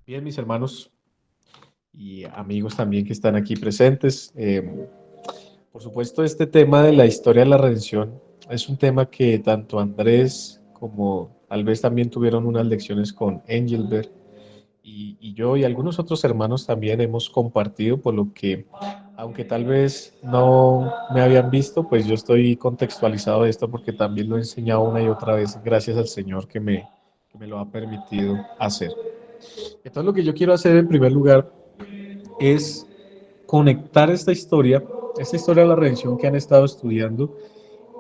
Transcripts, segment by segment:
Bien, mis hermanos y amigos también que están aquí presentes. Por supuesto, este tema de la historia de la redención es un tema que tanto Andrés como tal vez también tuvieron unas lecciones con Engelbert y yo y algunos otros hermanos también hemos compartido, por lo que, aunque tal vez no me habían visto, pues yo estoy contextualizado de esto porque también lo he enseñado una y otra vez, gracias al Señor que me lo ha permitido hacer. Entonces, lo que yo quiero hacer en primer lugar es conectar esta historia de la redención que han estado estudiando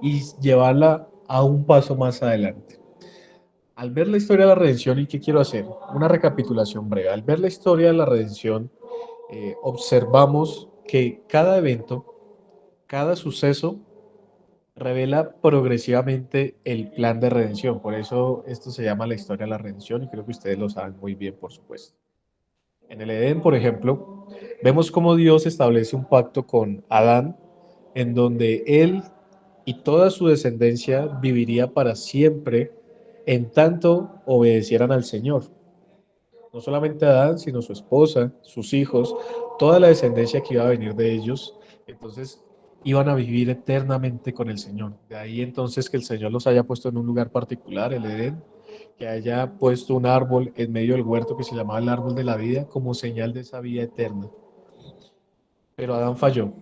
y llevarla a un paso más adelante. Al ver la historia de la redención, ¿y qué quiero hacer? Una recapitulación breve. Al ver la historia de la redención, observamos que cada evento, cada suceso, revela progresivamente el plan de redención. Por eso esto se llama la historia de la redención y creo que ustedes lo saben muy bien, por supuesto. En el Edén, por ejemplo, vemos cómo Dios establece un pacto con Adán, en donde él y toda su descendencia viviría para siempre en tanto obedecieran al Señor. No solamente Adán, sino su esposa, sus hijos, toda la descendencia que iba a venir de ellos, entonces iban a vivir eternamente con el Señor. De ahí entonces que el Señor los haya puesto en un lugar particular, el Edén, que haya puesto un árbol en medio del huerto que se llamaba el árbol de la vida como señal de esa vida eterna. Pero Adán falló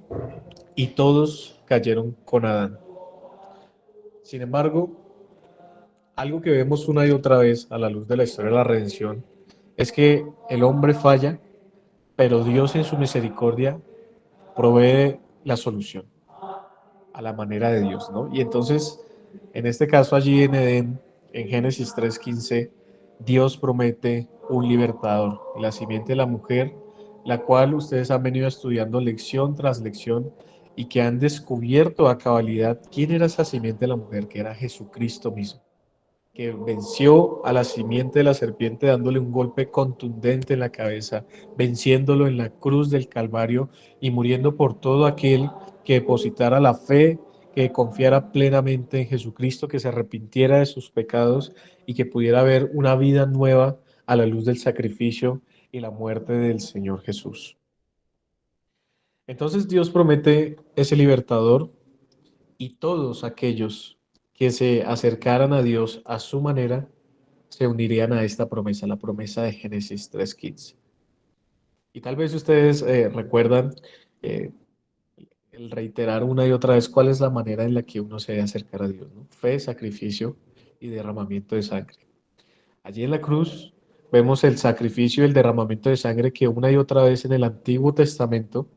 y todos cayeron con Adán. Sin embargo, algo que vemos una y otra vez a la luz de la historia de la redención es que el hombre falla, pero Dios en su misericordia provee la solución a la manera de Dios, ¿no? Y entonces, en este caso allí en Edén, en Génesis 3:15, Dios promete un libertador, la simiente de la mujer, la cual ustedes han venido estudiando lección tras lección y que han descubierto a cabalidad quién era esa simiente de la mujer, que era Jesucristo mismo, que venció a la simiente de la serpiente dándole un golpe contundente en la cabeza, venciéndolo en la cruz del Calvario y muriendo por todo aquel que depositara la fe, que confiara plenamente en Jesucristo, que se arrepintiera de sus pecados y que pudiera ver una vida nueva a la luz del sacrificio y la muerte del Señor Jesús. Entonces Dios promete ese libertador y todos aquellos que se acercaran a Dios a su manera se unirían a esta promesa, la promesa de Génesis 3:15. Y tal vez ustedes recuerdan eh, el reiterar una y otra vez cuál es la manera en la que uno se debe acercar a Dios, ¿no? Fe, sacrificio y derramamiento de sangre. Allí en la cruz vemos el sacrificio y el derramamiento de sangre que una y otra vez en el Antiguo Testamento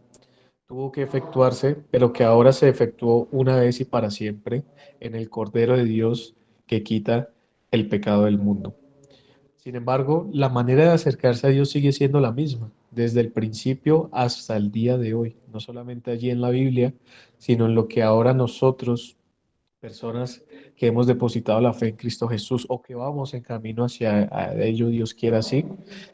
tuvo que efectuarse, pero que ahora se efectuó una vez y para siempre en el Cordero de Dios que quita el pecado del mundo. Sin embargo, la manera de acercarse a Dios sigue siendo la misma, desde el principio hasta el día de hoy, no solamente allí en la Biblia, sino en lo que ahora nosotros, personas que hemos depositado la fe en Cristo Jesús o que vamos en camino hacia a ello, Dios quiera así,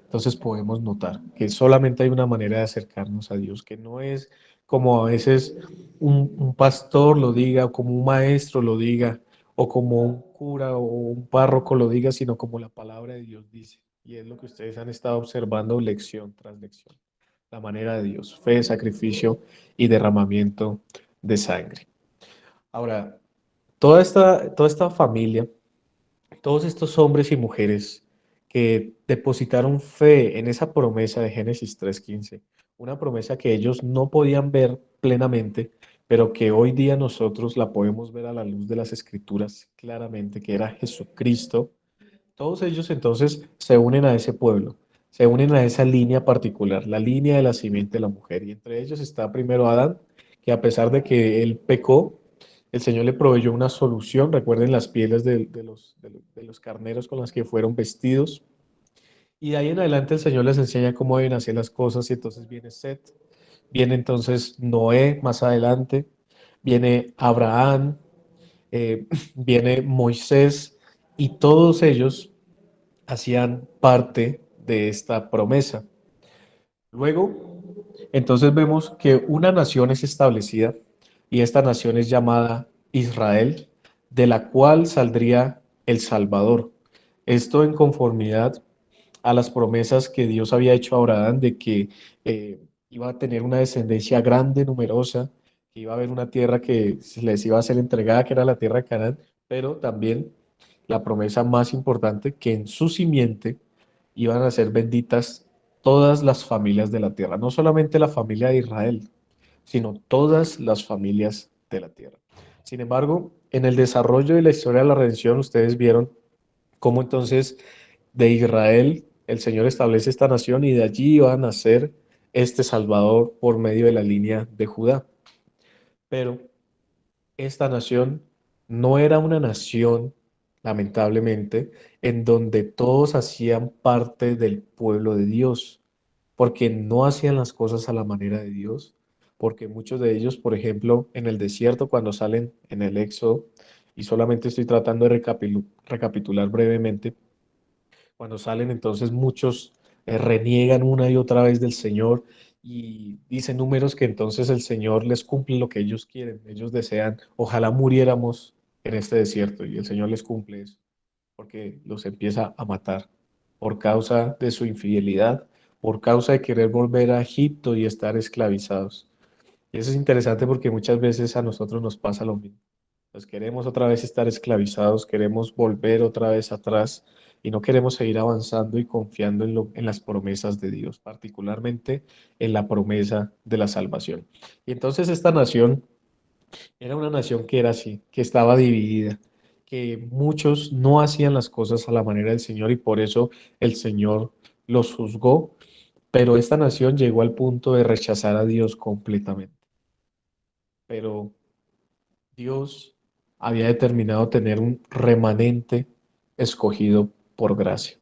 entonces podemos notar que solamente hay una manera de acercarnos a Dios, que no es como a veces un pastor lo diga, o como un maestro lo diga, o como un cura o un párroco lo diga, sino como la palabra de Dios dice. Y es lo que ustedes han estado observando lección tras lección. La manera de Dios, fe, sacrificio y derramamiento de sangre. Ahora, toda esta familia, todos estos hombres y mujeres que depositaron fe en esa promesa de Génesis 3:15, una promesa que ellos no podían ver plenamente, pero que hoy día nosotros la podemos ver a la luz de las Escrituras claramente, que era Jesucristo. Todos ellos entonces se unen a ese pueblo, se unen a esa línea particular, la línea de la simiente de la mujer. Y entre ellos está primero Adán, que a pesar de que él pecó, el Señor le proveyó una solución. Recuerden las pieles de los carneros con las que fueron vestidos. Y de ahí en adelante el Señor les enseña cómo deben hacer las cosas. Y entonces viene Set, viene entonces Noé más adelante, viene Abraham, viene Moisés, y todos ellos hacían parte de esta promesa. Luego, entonces vemos que una nación es establecida y esta nación es llamada Israel, de la cual saldría el Salvador. Esto en conformidad a las promesas que Dios había hecho a Abraham de que iba a tener una descendencia grande, numerosa, que iba a haber una tierra que se les iba a ser entregada, que era la tierra de Canaán, pero también la promesa más importante, que en su simiente iban a ser benditas todas las familias de la tierra, no solamente la familia de Israel, sino todas las familias de la tierra. Sin embargo, en el desarrollo de la historia de la redención, ustedes vieron cómo entonces de Israel el Señor establece esta nación y de allí va a nacer este Salvador por medio de la línea de Judá. Pero esta nación no era una nación, lamentablemente, en donde todos hacían parte del pueblo de Dios, porque no hacían las cosas a la manera de Dios, porque muchos de ellos, por ejemplo, en el desierto, cuando salen en el Éxodo, y solamente estoy tratando de recapitular brevemente, cuando salen, entonces muchos reniegan una y otra vez del Señor y dicen números que entonces el Señor les cumple lo que ellos quieren. Ellos desean, ojalá muriéramos en este desierto y el Señor les cumple eso, porque los empieza a matar por causa de su infidelidad, por causa de querer volver a Egipto y estar esclavizados. Y eso es interesante porque muchas veces a nosotros nos pasa lo mismo. Pues queremos otra vez estar esclavizados, queremos volver otra vez atrás y no queremos seguir avanzando y confiando en las promesas de Dios, particularmente en la promesa de la salvación. Y entonces esta nación era una nación que era así, que estaba dividida, que muchos no hacían las cosas a la manera del Señor y por eso el Señor los juzgó, pero esta nación llegó al punto de rechazar a Dios completamente. Pero Dios había determinado tener un remanente escogido por gracia.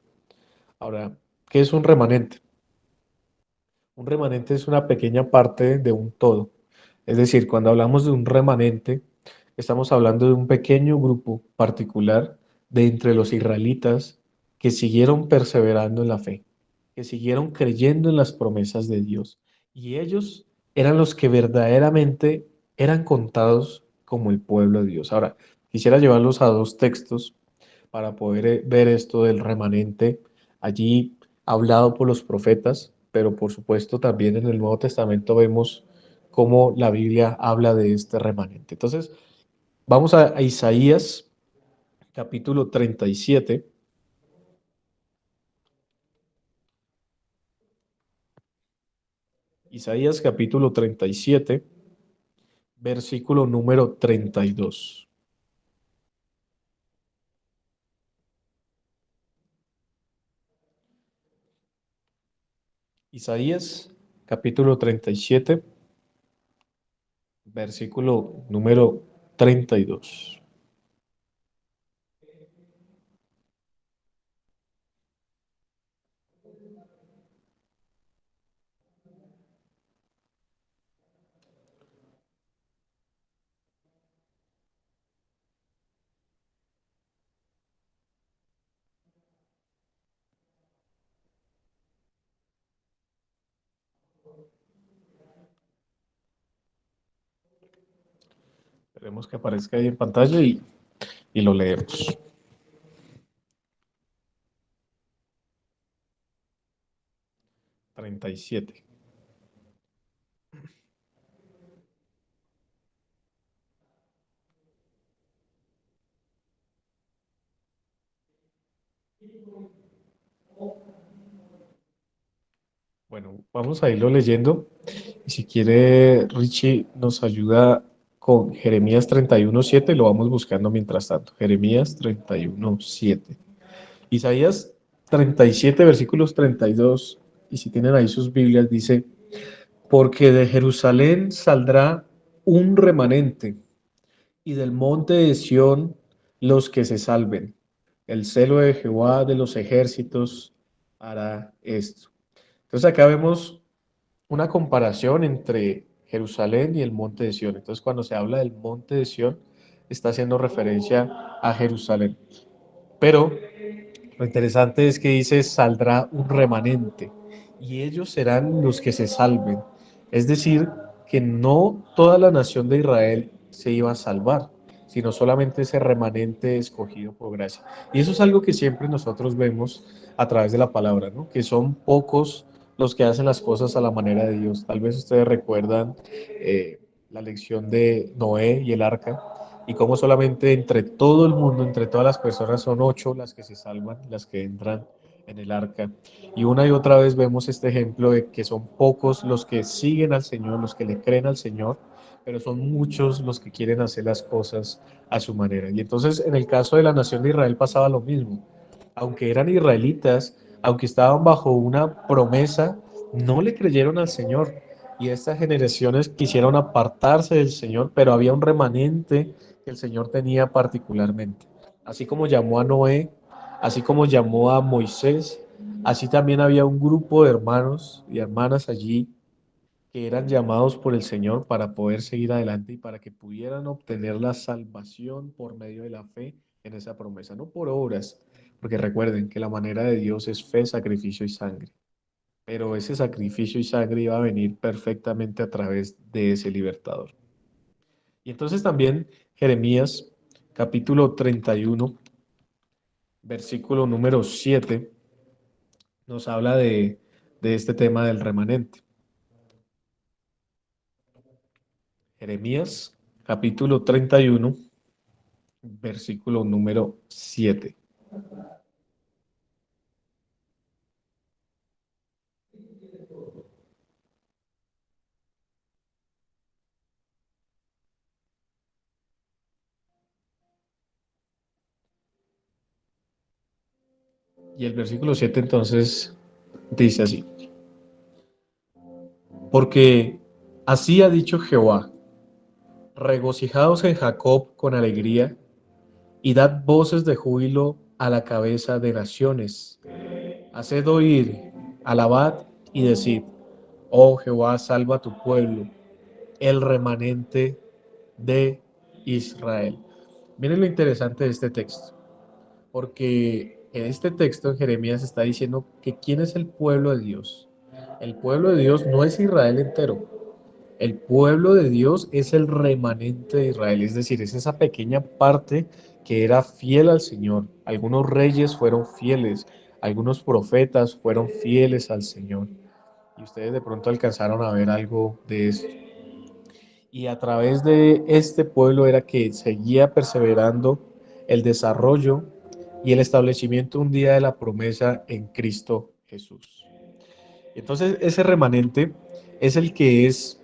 Ahora, ¿qué es un remanente? Un remanente es una pequeña parte de un todo. Es decir, cuando hablamos de un remanente, estamos hablando de un pequeño grupo particular de entre los israelitas que siguieron perseverando en la fe, que siguieron creyendo en las promesas de Dios. Y ellos eran los que verdaderamente eran contados como el pueblo de Dios. Ahora, quisiera llevarlos a dos textos para poder ver esto del remanente allí hablado por los profetas, pero por supuesto también en el Nuevo Testamento vemos cómo la Biblia habla de este remanente. Entonces, vamos a Isaías capítulo 37. Isaías capítulo 37, versículo número 32. Isaías capítulo 37, versículo número 32. Esperemos que aparezca ahí en pantalla y lo leemos. 37. Bueno, vamos a irlo leyendo. Y si quiere, Richie nos ayuda con Jeremías 31:7, lo vamos buscando mientras tanto. Jeremías 31:7. Isaías 37, versículos 32. Y si tienen ahí sus Biblias, dice, porque de Jerusalén saldrá un remanente, y del monte de Sión los que se salven. El celo de Jehová de los ejércitos hará esto. Entonces acá vemos una comparación entre Jerusalén y el monte de Sión. Entonces, cuando se habla del monte de Sión, está haciendo referencia a Jerusalén. Pero lo interesante es que dice, saldrá un remanente y ellos serán los que se salven. Es decir, que no toda la nación de Israel se iba a salvar, sino solamente ese remanente escogido por gracia. Y eso es algo que siempre nosotros vemos a través de la palabra, ¿no? Que son pocos los que hacen las cosas a la manera de Dios. Tal vez ustedes recuerdan la lección de Noé y el arca, y cómo solamente entre todo el mundo, entre todas las personas, son 8 las que se salvan, las que entran en el arca. Y una y otra vez vemos este ejemplo de que son pocos los que siguen al Señor, los que le creen al Señor, pero son muchos los que quieren hacer las cosas a su manera. Y entonces en el caso de la nación de Israel pasaba lo mismo. Aunque eran israelitas, aunque estaban bajo una promesa, no le creyeron al Señor. Y estas generaciones quisieron apartarse del Señor, pero había un remanente que el Señor tenía particularmente. Así como llamó a Noé, así como llamó a Moisés, así también había un grupo de hermanos y hermanas allí que eran llamados por el Señor para poder seguir adelante y para que pudieran obtener la salvación por medio de la fe en esa promesa, no por obras, porque recuerden que la manera de Dios es fe, sacrificio y sangre, pero ese sacrificio y sangre iba a venir perfectamente a través de ese libertador. Y entonces también Jeremías capítulo 31 versículo número 7 nos habla de este tema del remanente. Jeremías capítulo 31 versículo número 7. Y el versículo 7 entonces dice así, porque así ha dicho Jehová, regocijaos en Jacob con alegría y dad voces de júbilo a la cabeza de naciones. Haced oír, alabad y decid, oh Jehová, salva a tu pueblo, el remanente de Israel. Miren lo interesante de este texto, porque en este texto en Jeremías está diciendo que quién es el pueblo de Dios. El pueblo de Dios no es Israel entero. El pueblo de Dios es el remanente de Israel, es decir, es esa pequeña parte que era fiel al Señor. Algunos reyes fueron fieles, algunos profetas fueron fieles al Señor. Y ustedes de pronto alcanzaron a ver algo de esto. Y a través de este pueblo era que seguía perseverando el desarrollo y el establecimiento un día de la promesa en Cristo Jesús. Entonces, ese remanente es el que es,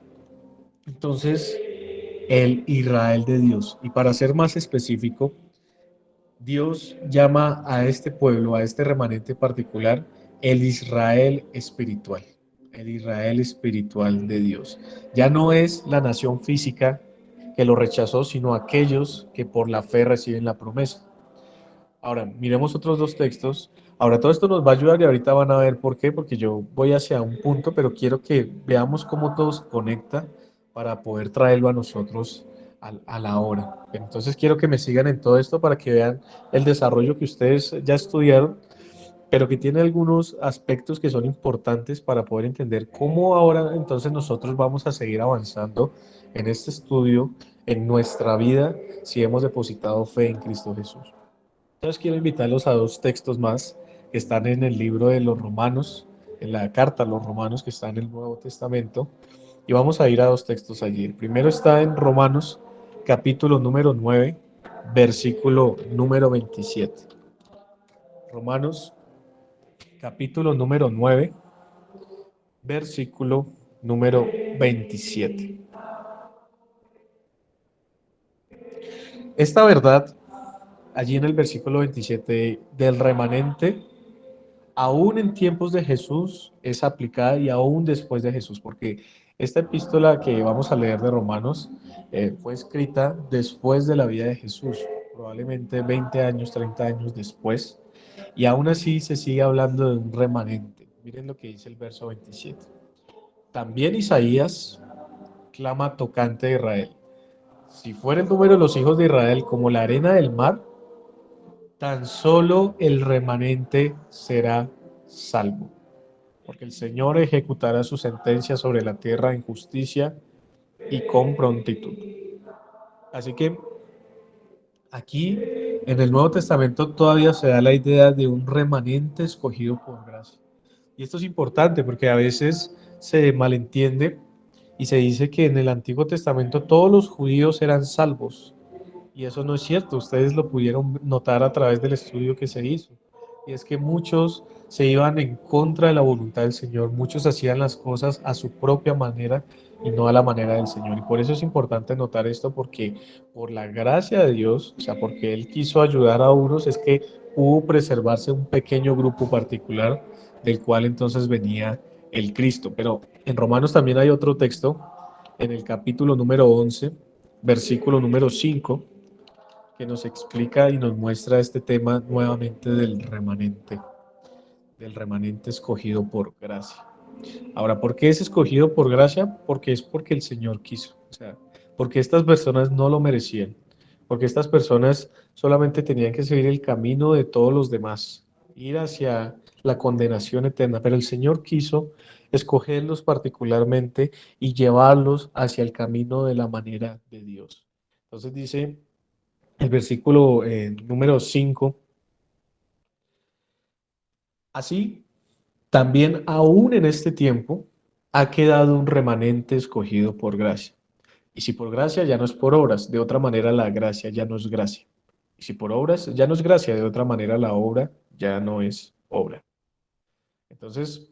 entonces, el Israel de Dios. Y para ser más específico, Dios llama a este pueblo, a este remanente particular, el Israel espiritual, el Israel espiritual de Dios. Ya no es la nación física que lo rechazó, sino aquellos que por la fe reciben la promesa. Ahora, miremos otros dos textos. Ahora, todo esto nos va a ayudar y ahorita van a ver por qué, porque yo voy hacia un punto, pero quiero que veamos cómo todo se conecta para poder traerlo a nosotros a la hora. Entonces, quiero que me sigan en todo esto para que vean el desarrollo que ustedes ya estudiaron, pero que tiene algunos aspectos que son importantes para poder entender cómo ahora entonces nosotros vamos a seguir avanzando en este estudio, en nuestra vida, si hemos depositado fe en Cristo Jesús. Entonces quiero invitarlos a dos textos más que están en el libro de los Romanos, en la carta a los Romanos que está en el Nuevo Testamento. Y vamos a ir a dos textos allí. El primero está en Romanos, capítulo número 9, versículo número 27. Romanos, capítulo número 9, versículo número 27. Esta verdad, allí en el versículo 27 del remanente, aún en tiempos de Jesús es aplicada y aún después de Jesús, porque esta epístola que vamos a leer de Romanos fue escrita después de la vida de Jesús, probablemente 20 años, 30 años después, y aún así se sigue hablando de un remanente. Miren lo que dice el verso 27. También Isaías clama tocante a Israel. Si fuera el número de los hijos de Israel como la arena del mar, tan solo el remanente será salvo, porque el Señor ejecutará su sentencia sobre la tierra en justicia y con prontitud. Así que Aquí en el Nuevo Testamento todavía se da la idea de un remanente escogido por gracia. Y esto es importante porque a veces se malentiende y se dice que en el Antiguo Testamento todos los judíos eran salvos. Y eso no es cierto, ustedes lo pudieron notar a través del estudio que se hizo. Y es que muchos se iban en contra de la voluntad del Señor, muchos hacían las cosas a su propia manera y no a la manera del Señor. Y por eso es importante notar esto, porque por la gracia de Dios, o sea, porque Él quiso ayudar a unos, es que pudo preservarse un pequeño grupo particular del cual entonces venía el Cristo. Pero en Romanos también hay otro texto, en el capítulo número 11, versículo número 5, que nos explica y nos muestra este tema nuevamente del remanente escogido por gracia. Ahora, ¿por qué es escogido por gracia? Porque es porque el Señor quiso, o sea, porque estas personas no lo merecían, porque estas personas solamente tenían que seguir el camino de todos los demás, ir hacia la condenación eterna, pero el Señor quiso escogerlos particularmente y llevarlos hacia el camino de la manera de Dios. Entonces dice el versículo número 5, así también aún en este tiempo ha quedado un remanente escogido por gracia. Y si por gracia ya no es por obras, de otra manera la gracia ya no es gracia. Y si por obras ya no es gracia, de otra manera la obra ya no es obra. Entonces,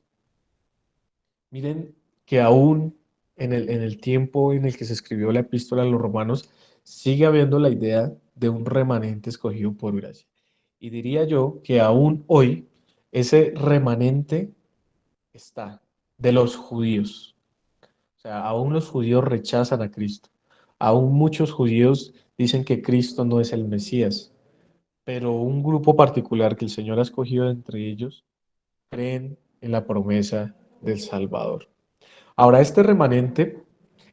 miren que aún en el tiempo en el que se escribió la epístola a los romanos, sigue habiendo la idea de un remanente escogido por gracia. Y diría yo que aún hoy ese remanente está de los judíos. O sea, aún los judíos rechazan a Cristo. Aún muchos judíos dicen que Cristo no es el Mesías, pero un grupo particular que el Señor ha escogido entre ellos creen en la promesa del Salvador. Ahora, este remanente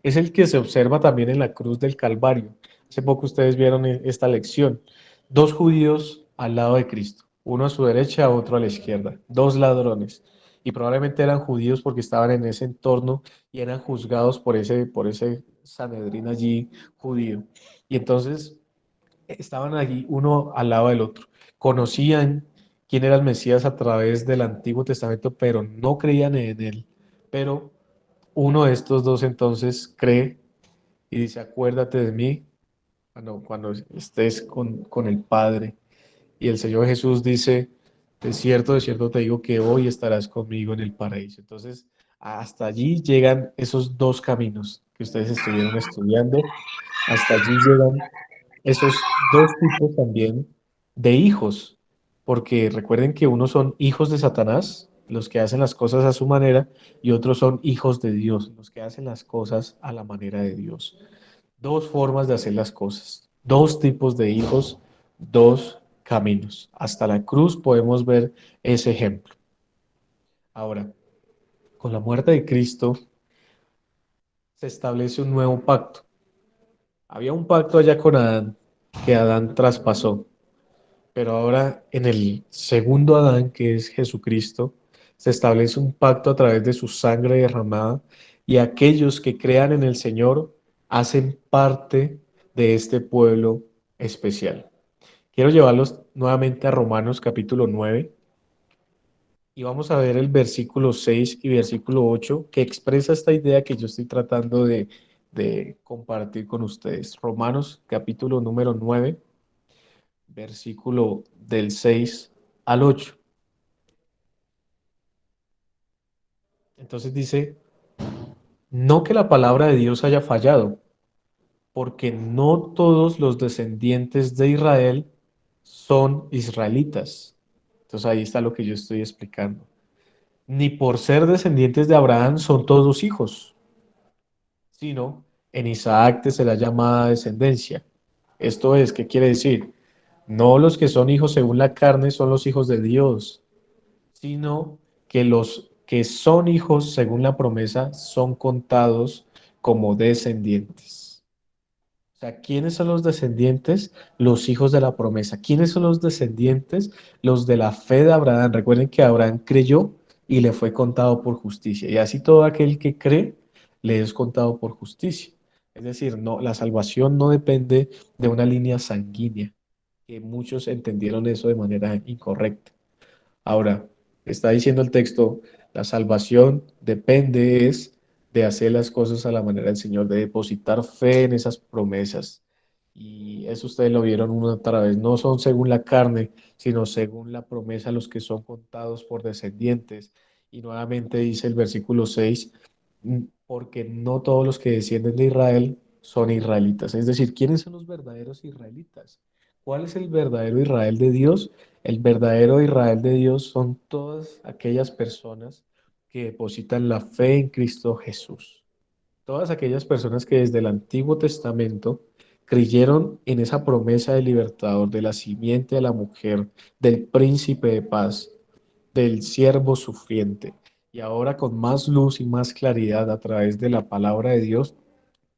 es el que se observa también en la cruz del Calvario. Hace poco ustedes vieron esta lección. Dos judíos al lado de Cristo, uno a su derecha, otro a la izquierda, dos ladrones. Y probablemente eran judíos porque estaban en ese entorno y eran juzgados por ese Sanedrín allí judío. Y entonces estaban allí uno al lado del otro. Conocían quién era el Mesías a través del Antiguo Testamento, pero no creían en él. Pero uno de estos dos entonces cree y dice, acuérdate de mí cuando estés con el Padre. Y el Señor Jesús dice, de cierto te digo que hoy estarás conmigo en el paraíso. Entonces, hasta allí llegan esos dos caminos que ustedes estuvieron estudiando. Hasta allí llegan esos dos tipos también de hijos, porque recuerden que unos son hijos de Satanás, los que hacen las cosas a su manera, y otros son hijos de Dios, los que hacen las cosas a la manera de Dios. Dos formas de hacer las cosas, dos tipos de hijos, dos caminos. Hasta la cruz podemos ver ese ejemplo. Ahora, con la muerte de Cristo se establece un nuevo pacto. Había un pacto allá con Adán que Adán traspasó. Pero ahora en el segundo Adán, que es Jesucristo, se establece un pacto a través de su sangre derramada y aquellos que crean en el Señor hacen parte de este pueblo especial. Quiero llevarlos nuevamente a Romanos capítulo 9 y vamos a ver el versículo 6 y versículo 8 que expresa esta idea que yo estoy tratando de compartir con ustedes. Romanos capítulo número 9, versículo del 6 al 8. Entonces dice, no que la palabra de Dios haya fallado, porque no todos los descendientes de Israel son israelitas. Entonces ahí está lo que yo estoy explicando. Ni por ser descendientes de Abraham son todos hijos, sino en Isaac te será llamada descendencia. Esto es, ¿qué quiere decir? No los que son hijos según la carne son los hijos de Dios, sino que los que son hijos según la promesa son contados como descendientes. O sea, ¿quiénes son los descendientes? Los hijos de la promesa. ¿Quiénes son los descendientes? Los de la fe de Abraham. Recuerden que Abraham creyó y le fue contado por justicia. Y así todo aquel que cree le es contado por justicia. Es decir, no, la salvación no depende de una línea sanguínea, que muchos entendieron eso de manera incorrecta. Ahora, está diciendo el texto, la salvación depende es de hacer las cosas a la manera del Señor, de depositar fe en esas promesas. Y eso ustedes lo vieron una otra vez, no son según la carne, sino según la promesa los que son contados por descendientes. Y nuevamente dice el versículo 6, porque no todos los que descienden de Israel son israelitas. Es decir, ¿quiénes son los verdaderos israelitas? ¿Cuál es el verdadero Israel de Dios? El verdadero Israel de Dios son todas aquellas personas que depositan la fe en Cristo Jesús. Todas aquellas personas que desde el Antiguo Testamento creyeron en esa promesa del libertador, de la simiente de la mujer, del príncipe de paz, del siervo sufriente. Y ahora con más luz y más claridad a través de la palabra de Dios,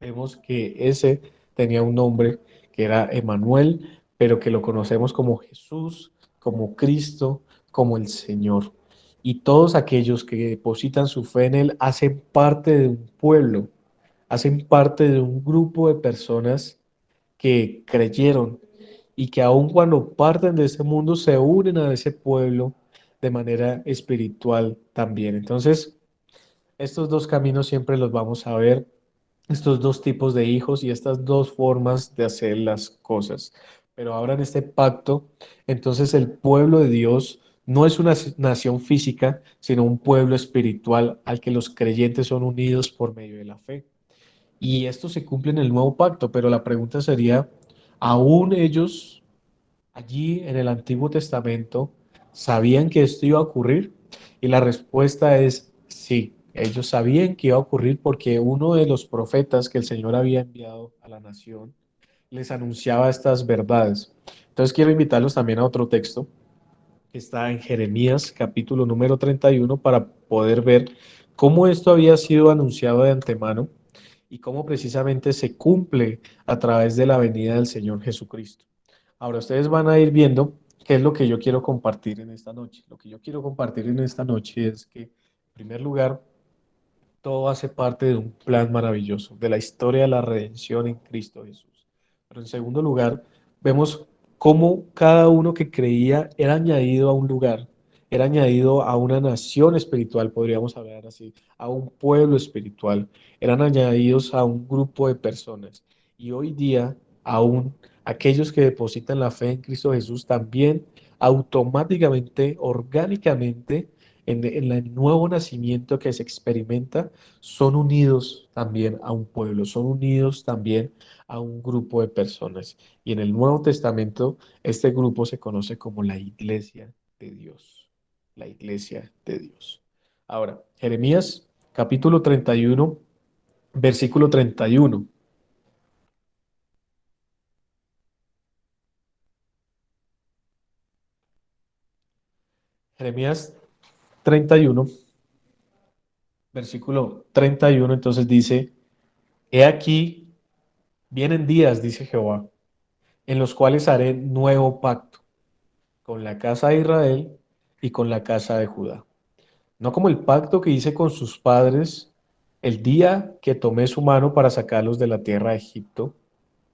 vemos que ese tenía un nombre que era Emanuel, pero que lo conocemos como Jesús, como Cristo, como el Señor. Y todos aquellos que depositan su fe en Él hacen parte de un pueblo, hacen parte de un grupo de personas que creyeron y que aun cuando parten de este mundo se unen a ese pueblo de manera espiritual también. Entonces, estos dos caminos siempre los vamos a ver, estos dos tipos de hijos y estas dos formas de hacer las cosas. Pero ahora en este pacto, entonces el pueblo de Dios no es una nación física, sino un pueblo espiritual al que los creyentes son unidos por medio de la fe. Y esto se cumple en el nuevo pacto, pero la pregunta sería, ¿aún ellos allí en el Antiguo Testamento sabían que esto iba a ocurrir? Y la respuesta es sí, ellos sabían que iba a ocurrir porque uno de los profetas que el Señor había enviado a la nación les anunciaba estas verdades. Entonces quiero invitarlos también a otro texto que está en Jeremías capítulo número 31 para poder ver cómo esto había sido anunciado de antemano y cómo precisamente se cumple a través de la venida del Señor Jesucristo. Ahora ustedes van a ir viendo qué es lo que yo quiero compartir en esta noche. Lo que yo quiero compartir en esta noche es que, en primer lugar, todo hace parte de un plan maravilloso, de la historia de la redención en Cristo Jesús. Pero en segundo lugar, vemos cómo cada uno que creía era añadido a un lugar, era añadido a una nación espiritual, podríamos hablar así, a un pueblo espiritual, eran añadidos a un grupo de personas. Y hoy día, aún aquellos que depositan la fe en Cristo Jesús también automáticamente, orgánicamente, en el nuevo nacimiento que se experimenta, son unidos también a un pueblo, son unidos también a un grupo de personas. Y en el Nuevo Testamento, este grupo se conoce como la Iglesia de Dios, la Iglesia de Dios. Ahora, Jeremías capítulo 31, versículo 31. Jeremías 31, versículo 31, entonces dice, He aquí, vienen días, dice Jehová, en los cuales haré nuevo pacto con la casa de Israel y con la casa de Judá. No como el pacto que hice con sus padres el día que tomé su mano para sacarlos de la tierra de Egipto,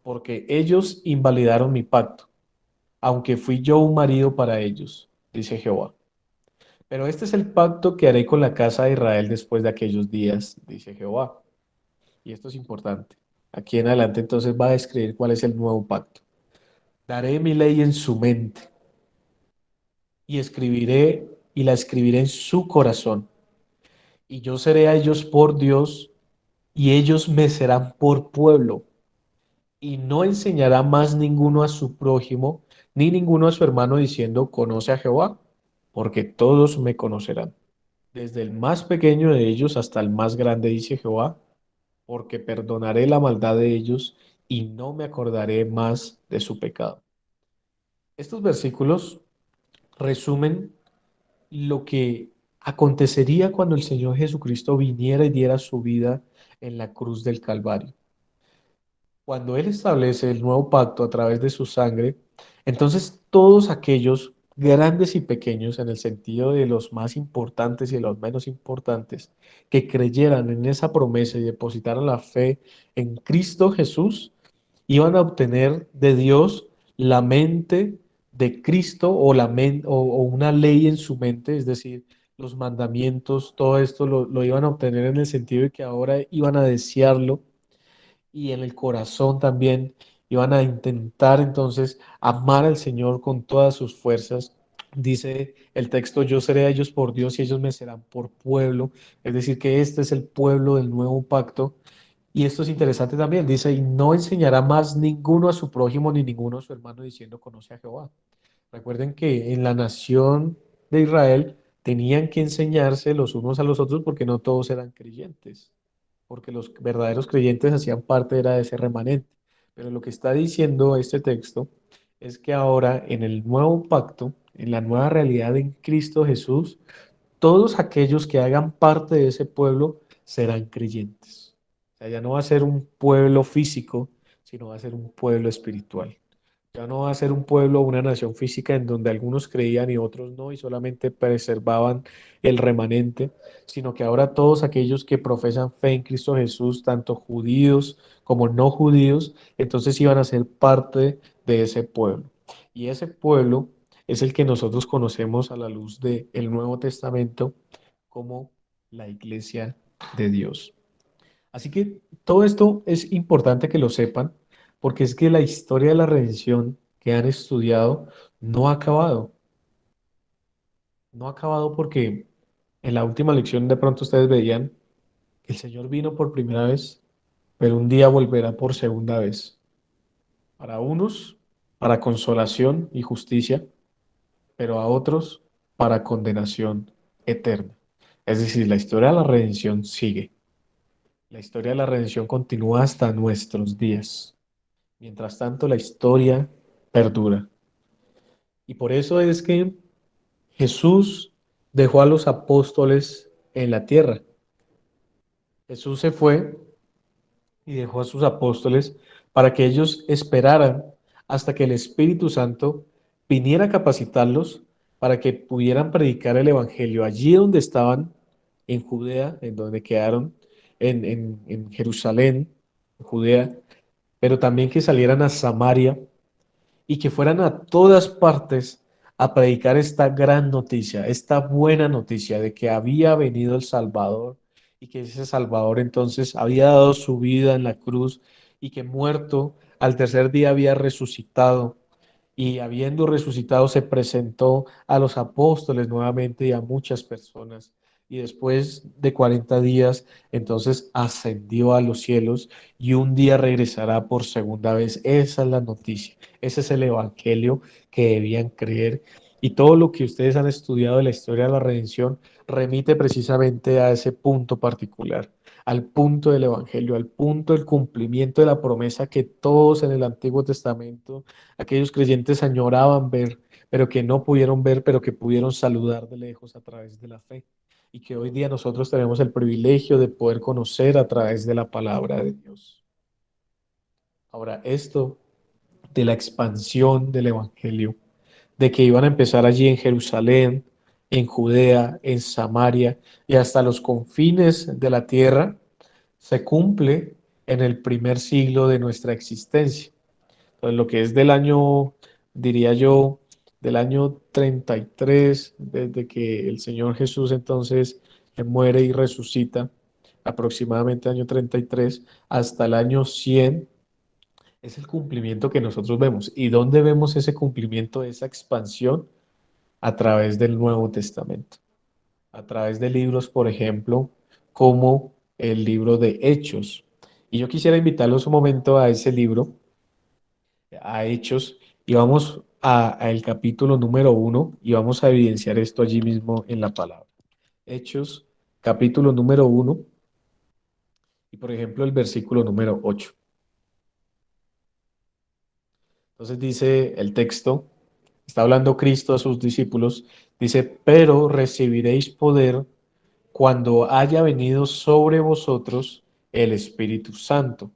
porque ellos invalidaron mi pacto, aunque fui yo un marido para ellos, dice Jehová. Pero este es el pacto que haré con la casa de Israel después de aquellos días, dice Jehová. Y esto es importante. Aquí en adelante entonces va a describir cuál es el nuevo pacto. Daré mi ley en su mente y escribiré y la escribiré en su corazón. Y yo seré a ellos por Dios y ellos me serán por pueblo. Y no enseñará más ninguno a su prójimo ni ninguno a su hermano diciendo, conoce a Jehová, porque todos me conocerán. Desde el más pequeño de ellos hasta el más grande, dice Jehová, porque perdonaré la maldad de ellos y no me acordaré más de su pecado. Estos versículos resumen lo que acontecería cuando el Señor Jesucristo viniera y diera su vida en la cruz del Calvario. Cuando Él establece el nuevo pacto a través de su sangre, entonces todos aquellos grandes y pequeños, en el sentido de los más importantes y los menos importantes, que creyeran en esa promesa y depositaran la fe en Cristo Jesús, iban a obtener de Dios la mente de Cristo o, o una ley en su mente, es decir, los mandamientos, todo esto lo iban a obtener en el sentido de que ahora iban a desearlo y en el corazón también iban a intentar entonces amar al Señor con todas sus fuerzas. Dice el texto, yo seré a ellos por Dios y ellos me serán por pueblo. Es decir, que este es el pueblo del nuevo pacto. Y esto es interesante también. Dice, y no enseñará más ninguno a su prójimo ni ninguno a su hermano diciendo, conoce a Jehová. Recuerden que en la nación de Israel tenían que enseñarse los unos a los otros porque no todos eran creyentes, porque los verdaderos creyentes hacían parte era de ese remanente. Pero lo que está diciendo este texto es que ahora en el nuevo pacto, en la nueva realidad en Cristo Jesús, todos aquellos que hagan parte de ese pueblo serán creyentes. O sea, ya no va a ser un pueblo físico, sino va a ser un pueblo espiritual. Ya no va a ser un pueblo o una nación física en donde algunos creían y otros no, y solamente preservaban el remanente, sino que ahora todos aquellos que profesan fe en Cristo Jesús, tanto judíos como no judíos, entonces iban a ser parte de ese pueblo. Y ese pueblo es el que nosotros conocemos a la luz del Nuevo Testamento como la iglesia de Dios. Así que todo esto es importante que lo sepan, porque es que la historia de la redención que han estudiado no ha acabado. No ha acabado porque en la última lección de pronto ustedes veían que el Señor vino por primera vez, pero un día volverá por segunda vez. Para unos, para consolación y justicia, pero a otros, para condenación eterna. Es decir, la historia de la redención sigue. La historia de la redención continúa hasta nuestros días. Mientras tanto, la historia perdura. Y por eso es que Jesús dejó a los apóstoles en la tierra. Jesús se fue y dejó a sus apóstoles para que ellos esperaran hasta que el Espíritu Santo viniera a capacitarlos para que pudieran predicar el Evangelio allí donde estaban, en Judea, en donde quedaron, en Jerusalén, en Judea, pero también que salieran a Samaria y que fueran a todas partes a predicar esta gran noticia, esta buena noticia de que había venido el Salvador y que ese Salvador entonces había dado su vida en la cruz y que muerto al tercer día había resucitado y habiendo resucitado se presentó a los apóstoles nuevamente y a muchas personas. Y después de 40 días, entonces ascendió a los cielos y un día regresará por segunda vez. Esa es la noticia, ese es el evangelio que debían creer. Y todo lo que ustedes han estudiado de la historia de la redención remite precisamente a ese punto particular, al punto del evangelio, al punto del cumplimiento de la promesa que todos en el Antiguo Testamento aquellos creyentes añoraban ver, pero que no pudieron ver, pero que pudieron saludar de lejos a través de la fe. Y que hoy día nosotros tenemos el privilegio de poder conocer a través de la palabra de Dios. Ahora, esto de la expansión del Evangelio, de que iban a empezar allí en Jerusalén, en Judea, en Samaria y hasta los confines de la tierra, se cumple en el primer siglo de nuestra existencia. Entonces, lo que es del año, diría yo, del año 33, desde que el Señor Jesús entonces muere y resucita, aproximadamente año 33, hasta el año 100, es el cumplimiento que nosotros vemos. ¿Y dónde vemos ese cumplimiento, esa expansión? A través del Nuevo Testamento, a través de libros, por ejemplo, como el libro de Hechos. Y yo quisiera invitarlos un momento a ese libro a Hechos y vamos a el capítulo número 1 y vamos a evidenciar esto allí mismo en la palabra. Hechos, capítulo número 1 y por ejemplo el versículo número 8. Entonces dice el texto, está hablando Cristo a sus discípulos, dice, pero recibiréis poder cuando haya venido sobre vosotros el Espíritu Santo,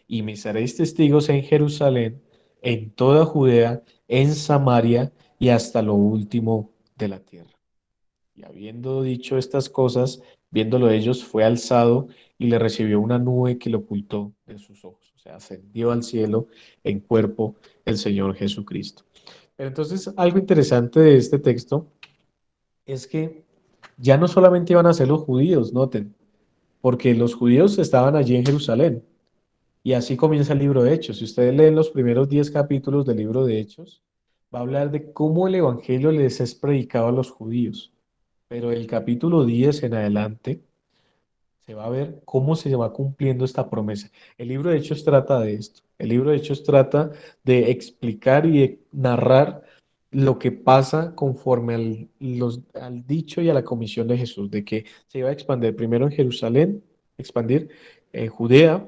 y me seréis testigos en Jerusalén, en toda Judea, en Samaria y hasta lo último de la tierra. Y habiendo dicho estas cosas, viéndolo ellos, fue alzado y le recibió una nube que lo ocultó de sus ojos. O sea, ascendió al cielo en cuerpo el Señor Jesucristo. Pero entonces, algo interesante de este texto es que ya no solamente iban a ser los judíos, noten, porque los judíos estaban allí en Jerusalén. Y así comienza el libro de Hechos. Si ustedes leen los primeros 10 capítulos del libro de Hechos, va a hablar de cómo el evangelio les es predicado a los judíos. Pero el capítulo 10 en adelante se va a ver cómo se va cumpliendo esta promesa. El libro de Hechos trata de esto. El libro de Hechos trata de explicar y de narrar lo que pasa conforme al dicho y a la comisión de Jesús, de que se iba a expandir primero en Jerusalén, expandir en Judea,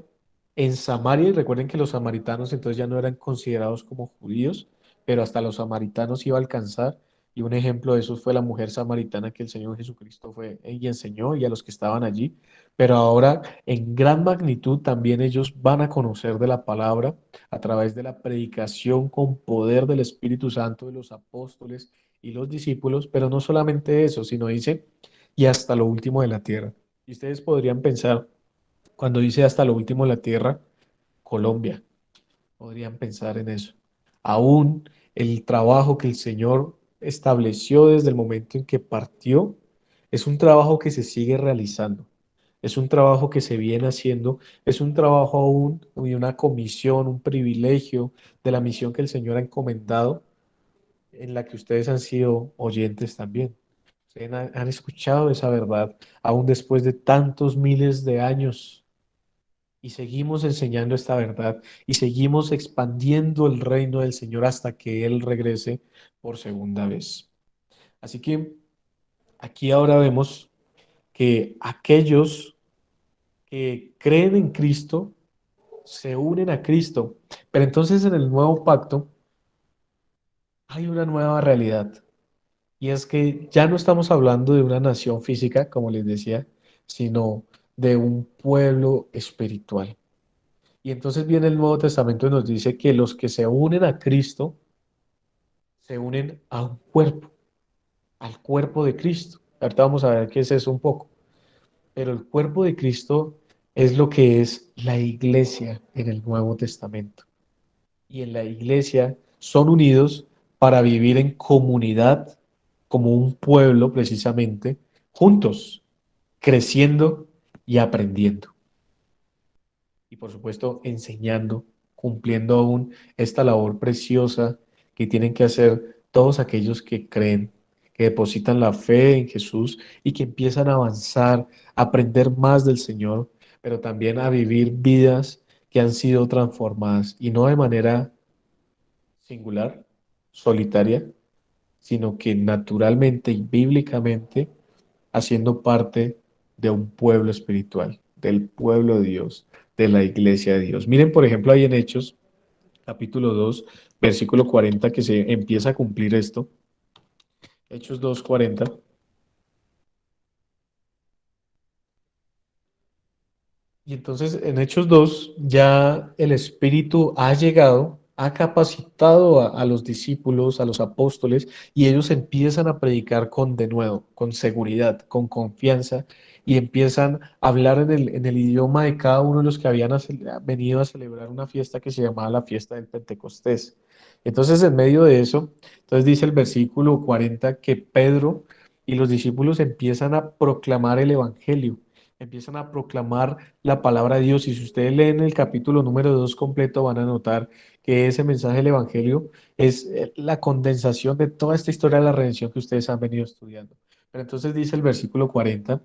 en Samaria, y recuerden que los samaritanos entonces ya no eran considerados como judíos, pero hasta los samaritanos iba a alcanzar, y un ejemplo de eso fue la mujer samaritana que el Señor Jesucristo fue y enseñó, y a los que estaban allí, pero ahora en gran magnitud también ellos van a conocer de la palabra a través de la predicación con poder del Espíritu Santo de los apóstoles y los discípulos, pero no solamente eso, sino dice, y hasta lo último de la tierra. Y ustedes podrían pensar, cuando dice hasta lo último de la tierra, Colombia, podrían pensar en eso. Aún el trabajo que el Señor estableció desde el momento en que partió es un trabajo que se sigue realizando. Es un trabajo que se viene haciendo, es un trabajo aún y una comisión, un privilegio de la misión que el Señor ha encomendado, en la que ustedes han sido oyentes también. Ustedes han escuchado esa verdad, aún después de tantos miles de años, y seguimos enseñando esta verdad y seguimos expandiendo el reino del Señor hasta que Él regrese por segunda vez. Así que aquí ahora vemos que aquellos que creen en Cristo se unen a Cristo. Pero entonces en el nuevo pacto hay una nueva realidad. Y es que ya no estamos hablando de una nación física, como les decía, sino de un pueblo espiritual. Y entonces viene el Nuevo Testamento y nos dice que los que se unen a Cristo se unen a un cuerpo, al cuerpo de Cristo. Ahorita vamos a ver qué es eso un poco. Pero el cuerpo de Cristo es lo que es la iglesia en el Nuevo Testamento. Y en la iglesia son unidos para vivir en comunidad, como un pueblo precisamente, juntos, creciendo y aprendiendo. Y por supuesto enseñando, cumpliendo aún esta labor preciosa que tienen que hacer todos aquellos que creen, que depositan la fe en Jesús y que empiezan a avanzar, a aprender más del Señor, pero también a vivir vidas que han sido transformadas y no de manera singular, solitaria, sino que naturalmente y bíblicamente haciendo parte de un pueblo espiritual, del pueblo de Dios, de la iglesia de Dios. Miren, por ejemplo, ahí en Hechos, capítulo 2 versículo 40 que se empieza a cumplir esto. Hechos 2:40. Y entonces en Hechos 2 ya el Espíritu ha llegado, ha capacitado a los discípulos, a los apóstoles, y ellos empiezan a predicar con denuedo, con seguridad, con confianza, y empiezan a hablar en el idioma de cada uno de los que habían venido a celebrar una fiesta que se llamaba la fiesta del Pentecostés. Entonces en medio de eso, entonces dice el versículo 40 que Pedro y los discípulos empiezan a proclamar el Evangelio, empiezan a proclamar la palabra de Dios. Y si ustedes leen el capítulo número 2 completo, van a notar que ese mensaje del Evangelio es la condensación de toda esta historia de la redención que ustedes han venido estudiando. Pero entonces dice el versículo 40,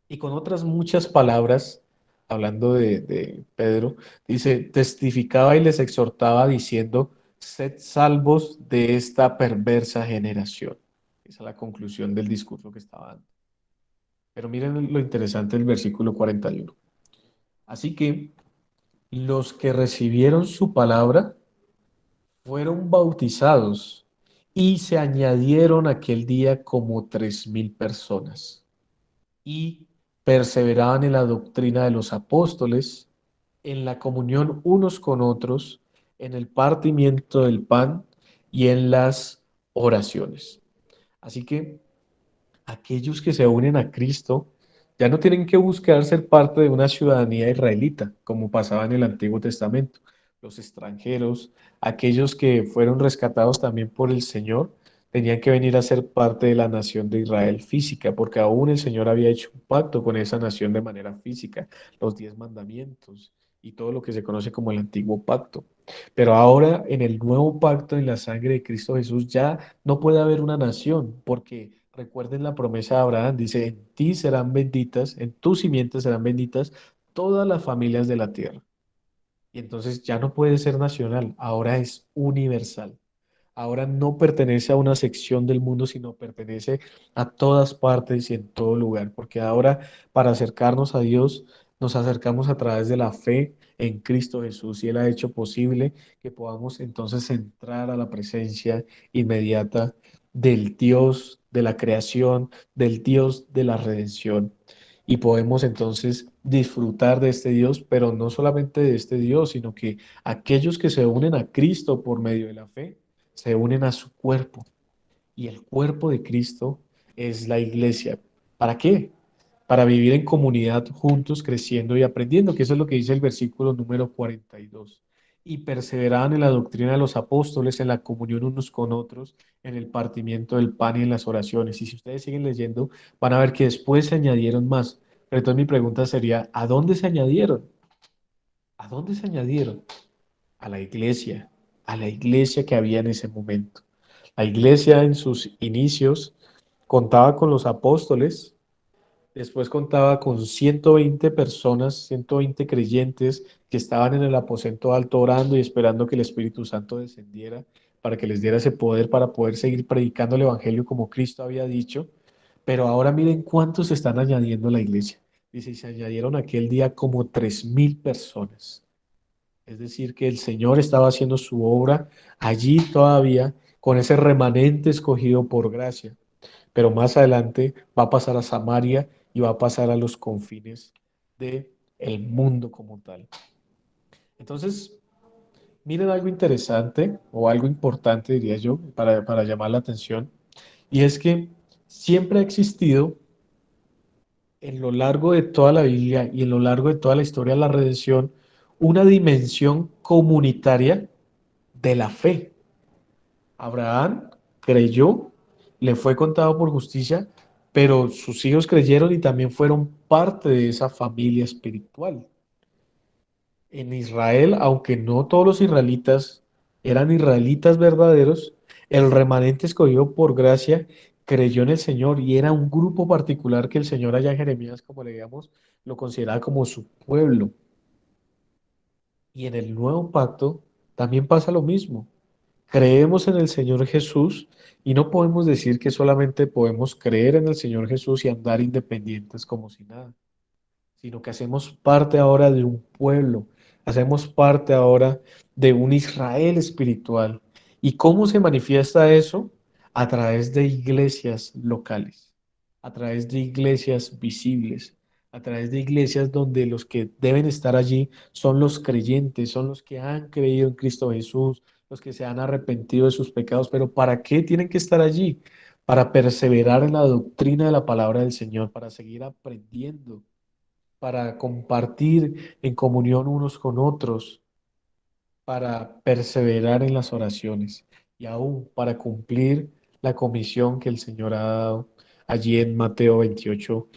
y con otras muchas palabras, hablando de Pedro, dice, testificaba y les exhortaba diciendo, sed salvos de esta perversa generación. Esa es la conclusión del discurso que estaba dando. Pero miren lo interesante del versículo 41. Así que los que recibieron su palabra fueron bautizados y se añadieron aquel día como 3.000 personas y perseveraban en la doctrina de los apóstoles, en la comunión unos con otros, en el partimiento del pan y en las oraciones. Así que aquellos que se unen a Cristo ya no tienen que buscar ser parte de una ciudadanía israelita, como pasaba en el Antiguo Testamento. Los extranjeros, aquellos que fueron rescatados también por el Señor, tenían que venir a ser parte de la nación de Israel física, porque aún el Señor había hecho un pacto con esa nación de manera física, los 10 mandamientos y todo lo que se conoce como el antiguo pacto. Pero ahora en el nuevo pacto, en la sangre de Cristo Jesús, ya no puede haber una nación, porque recuerden la promesa de Abraham, dice, en ti serán benditas, en tus simientes serán benditas todas las familias de la tierra. Y entonces ya no puede ser nacional, ahora es universal. Ahora no pertenece a una sección del mundo, sino pertenece a todas partes y en todo lugar, porque ahora para acercarnos a Dios nos acercamos a través de la fe en Cristo Jesús y Él ha hecho posible que podamos entonces entrar a la presencia inmediata del Dios de la creación, del Dios de la redención. Y podemos entonces disfrutar de este Dios, pero no solamente de este Dios, sino que aquellos que se unen a Cristo por medio de la fe, se unen a su cuerpo y el cuerpo de Cristo es la iglesia. ¿Para qué? Para vivir en comunidad juntos, creciendo y aprendiendo, que eso es lo que dice el versículo número 42. Y perseveraban en la doctrina de los apóstoles, en la comunión unos con otros, en el partimiento del pan y en las oraciones. Y si ustedes siguen leyendo, van a ver que después se añadieron más. Pero entonces mi pregunta sería, ¿a dónde se añadieron? ¿A dónde se añadieron? A la iglesia que había en ese momento. La iglesia en sus inicios contaba con los apóstoles, después contaba con 120 personas, 120 creyentes que estaban en el aposento alto orando y esperando que el Espíritu Santo descendiera para que les diera ese poder para poder seguir predicando el Evangelio como Cristo había dicho. Pero ahora miren cuántos se están añadiendo a la iglesia. Dice, y se añadieron aquel día como 3.000 personas. Es decir, que el Señor estaba haciendo su obra allí todavía con ese remanente escogido por gracia, pero más adelante va a pasar a Samaria y va a pasar a los confines de el mundo como tal. Entonces, miren algo interesante o algo importante, diría yo, para llamar la atención, y es que siempre ha existido en lo largo de toda la Biblia y en lo largo de toda la historia de la redención una dimensión comunitaria de la fe. Abraham creyó, le fue contado por justicia, pero sus hijos creyeron y también fueron parte de esa familia espiritual. En Israel, aunque no todos los israelitas eran israelitas verdaderos, el remanente escogido por gracia creyó en el Señor y era un grupo particular que el Señor allá en Jeremías, como leíamos, lo consideraba como su pueblo. Y en el nuevo pacto también pasa lo mismo. Creemos en el Señor Jesús y no podemos decir que solamente podemos creer en el Señor Jesús y andar independientes como si nada, sino que hacemos parte ahora de un pueblo, hacemos parte ahora de un Israel espiritual. ¿Y cómo se manifiesta eso? A través de iglesias locales, a través de iglesias visibles, a través de iglesias donde los que deben estar allí son los creyentes, son los que han creído en Cristo Jesús, los que se han arrepentido de sus pecados. Pero ¿para qué tienen que estar allí? Para perseverar en la doctrina de la palabra del Señor, para seguir aprendiendo, para compartir en comunión unos con otros, para perseverar en las oraciones y aún para cumplir la comisión que el Señor ha dado allí en Mateo 28,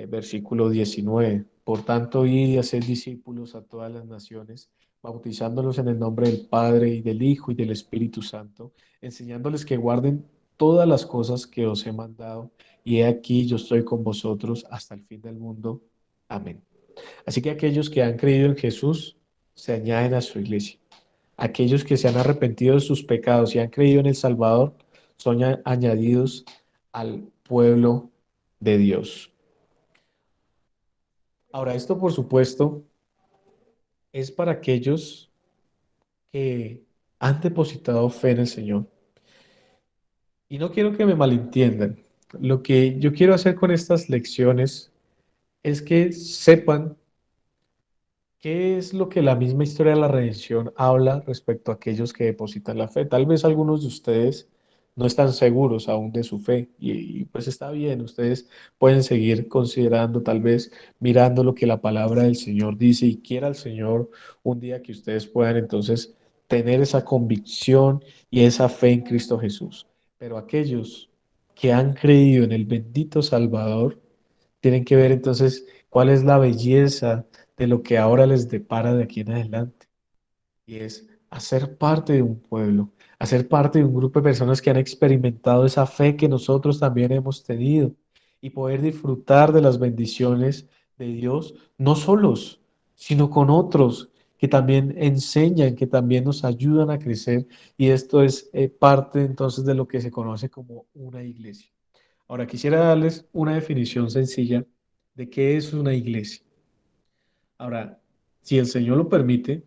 versículo 19. Por tanto, id y haced discípulos a todas las naciones, bautizándolos en el nombre del Padre y del Hijo y del Espíritu Santo, enseñándoles que guarden todas las cosas que os he mandado, y he aquí yo estoy con vosotros hasta el fin del mundo. Amén. Así que aquellos que han creído en Jesús se añaden a su iglesia. Aquellos que se han arrepentido de sus pecados y han creído en el Salvador son añadidos al pueblo de Dios. Ahora, esto por supuesto es para aquellos que han depositado fe en el Señor. Y no quiero que me malentiendan. Lo que yo quiero hacer con estas lecciones es que sepan qué es lo que la misma historia de la redención habla respecto a aquellos que depositan la fe. Tal vez algunos de ustedes no están seguros aún de su fe. Pues está bien, ustedes pueden seguir considerando, tal vez mirando lo que la palabra del Señor dice y quiera el Señor un día que ustedes puedan entonces tener esa convicción y esa fe en Cristo Jesús. Pero aquellos que han creído en el bendito Salvador, tienen que ver entonces cuál es la belleza de lo que ahora les depara de aquí en adelante. Y es hacer parte de un pueblo, hacer parte de un grupo de personas que han experimentado esa fe que nosotros también hemos tenido y poder disfrutar de las bendiciones de Dios, no solos, sino con otros que también enseñan, que también nos ayudan a crecer. Y esto es parte entonces de lo que se conoce como una iglesia. Ahora quisiera darles una definición sencilla de qué es una iglesia. Ahora, si el Señor lo permite,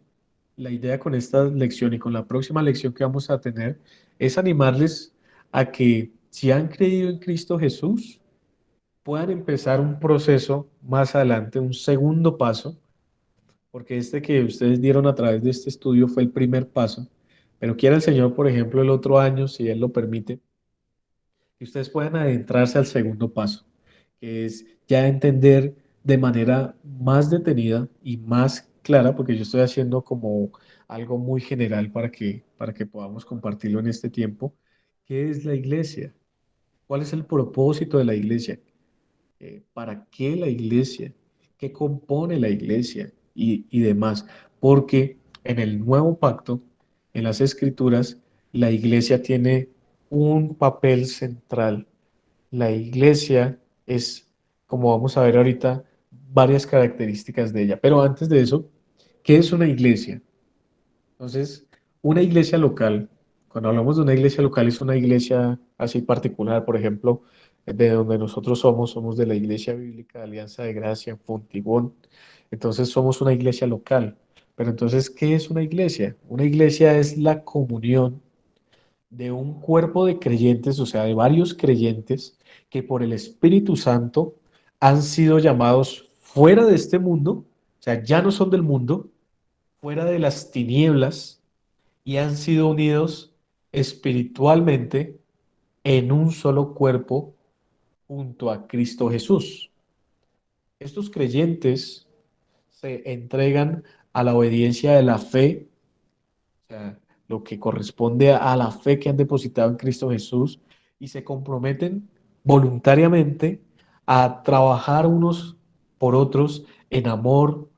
la idea con esta lección y con la próxima lección que vamos a tener es animarles a que si han creído en Cristo Jesús, puedan empezar un proceso más adelante, un segundo paso, porque este que ustedes dieron a través de este estudio fue el primer paso, pero quiera el Señor, por ejemplo, el otro año, si Él lo permite, que ustedes puedan adentrarse al segundo paso, que es ya entender de manera más detenida y más clara, porque yo estoy haciendo como algo muy general para que podamos compartirlo en este tiempo, ¿qué es la iglesia? ¿Cuál es el propósito de la iglesia? ¿Para qué la iglesia? ¿Qué compone la iglesia? Y demás. Porque en el nuevo pacto, en las escrituras, la iglesia tiene un papel central. La iglesia es, como vamos a ver ahorita, varias características de ella. Pero antes de eso, ¿qué es una iglesia? Entonces, una iglesia local, cuando hablamos de una iglesia local, es una iglesia así particular, por ejemplo, de donde nosotros somos, somos de la Iglesia Bíblica de Alianza de Gracia en Fontibón. Entonces, somos una iglesia local. Pero entonces, ¿qué es una iglesia? Una iglesia es la comunión de un cuerpo de creyentes, o sea, de varios creyentes que por el Espíritu Santo han sido llamados fuera de este mundo, o sea, ya no son del mundo, fuera de las tinieblas y han sido unidos espiritualmente en un solo cuerpo junto a Cristo Jesús. Estos creyentes se entregan a la obediencia de la fe, o sea, lo que corresponde a la fe que han depositado en Cristo Jesús y se comprometen voluntariamente a trabajar unos por otros en amor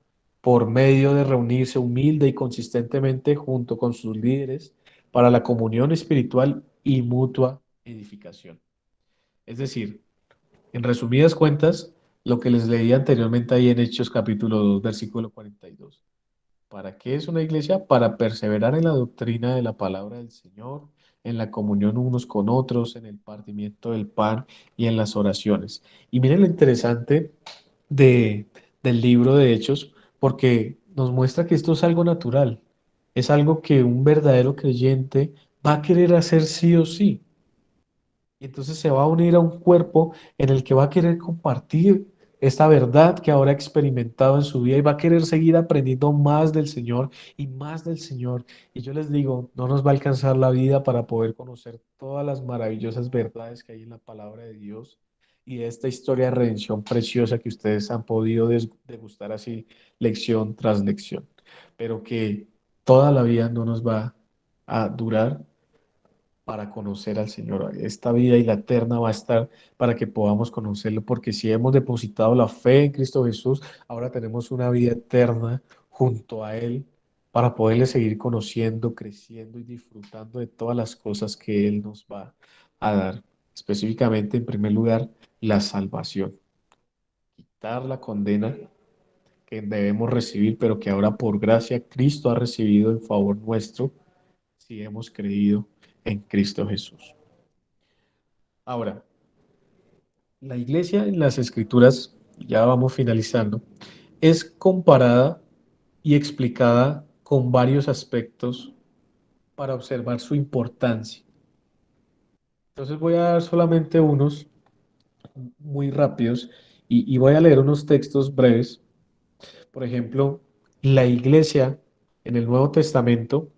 por medio de reunirse humilde y consistentemente junto con sus líderes para la comunión espiritual y mutua edificación. Es decir, en resumidas cuentas, lo que les leí anteriormente ahí en Hechos capítulo 2 versículo 42. ¿Para qué es una iglesia? Para perseverar en la doctrina de la palabra del Señor, en la comunión unos con otros, en el partimiento del pan y en las oraciones. Y miren lo interesante de, del libro de Hechos, porque nos muestra que esto es algo natural, es algo que un verdadero creyente va a querer hacer sí o sí. Y entonces se va a unir a un cuerpo en el que va a querer compartir esta verdad que ahora ha experimentado en su vida y va a querer seguir aprendiendo más del Señor y más del Señor. Y yo les digo, no nos va a alcanzar la vida para poder conocer todas las maravillosas verdades que hay en la palabra de Dios y de esta historia de redención preciosa que ustedes han podido degustar así lección tras lección, pero que toda la vida no nos va a durar para conocer al Señor. Esta vida y la eterna va a estar para que podamos conocerlo, porque si hemos depositado la fe en Cristo Jesús, ahora tenemos una vida eterna junto a Él para poderle seguir conociendo, creciendo y disfrutando de todas las cosas que Él nos va a dar. Específicamente, en primer lugar, la salvación, quitar la condena que debemos recibir, pero que ahora por gracia Cristo ha recibido en favor nuestro si hemos creído en Cristo Jesús. Ahora, la iglesia en las escrituras, ya vamos finalizando, es comparada y explicada con varios aspectos para observar su importancia. Entonces voy a dar solamente unos muy rápidos y voy a leer unos textos breves. Por ejemplo, la iglesia en el Nuevo Testamento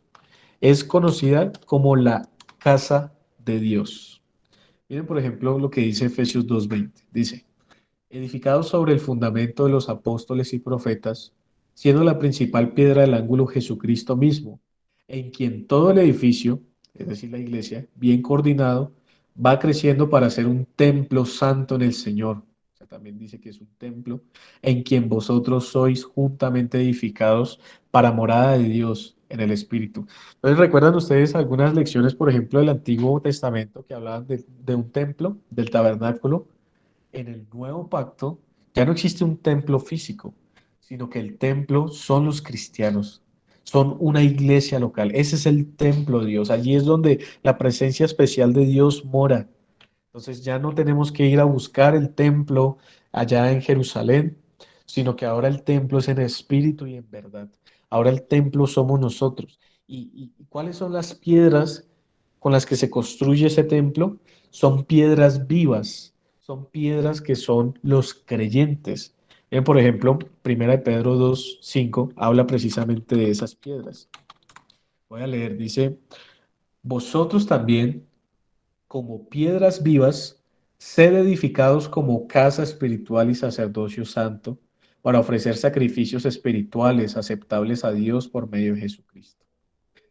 es conocida como la casa de Dios. Miren, por ejemplo, lo que dice Efesios 2:20. Dice, edificados sobre el fundamento de los apóstoles y profetas, siendo la principal piedra del ángulo Jesucristo mismo, en quien todo el edificio, es decir, la iglesia, bien coordinado, va creciendo para ser un templo santo en el Señor. O sea, también dice que es un templo en quien vosotros sois juntamente edificados para morada de Dios en el Espíritu. Entonces, ¿recuerdan ustedes algunas lecciones, por ejemplo, del Antiguo Testamento que hablaban de un templo, del tabernáculo? En el nuevo pacto ya no existe un templo físico, sino que el templo son los cristianos, son una iglesia local. Ese es el templo de Dios. Allí es donde la presencia especial de Dios mora. Entonces ya no tenemos que ir a buscar el templo allá en Jerusalén, sino que ahora el templo es en espíritu y en verdad. Ahora el templo somos nosotros. ¿Y cuáles son las piedras con las que se construye ese templo? Son piedras vivas, son piedras que son los creyentes. Por ejemplo, Primera de Pedro 2:5 habla precisamente de esas piedras. Voy a leer, dice, vosotros también como piedras vivas, sed edificados como casa espiritual y sacerdocio santo, para ofrecer sacrificios espirituales aceptables a Dios por medio de Jesucristo.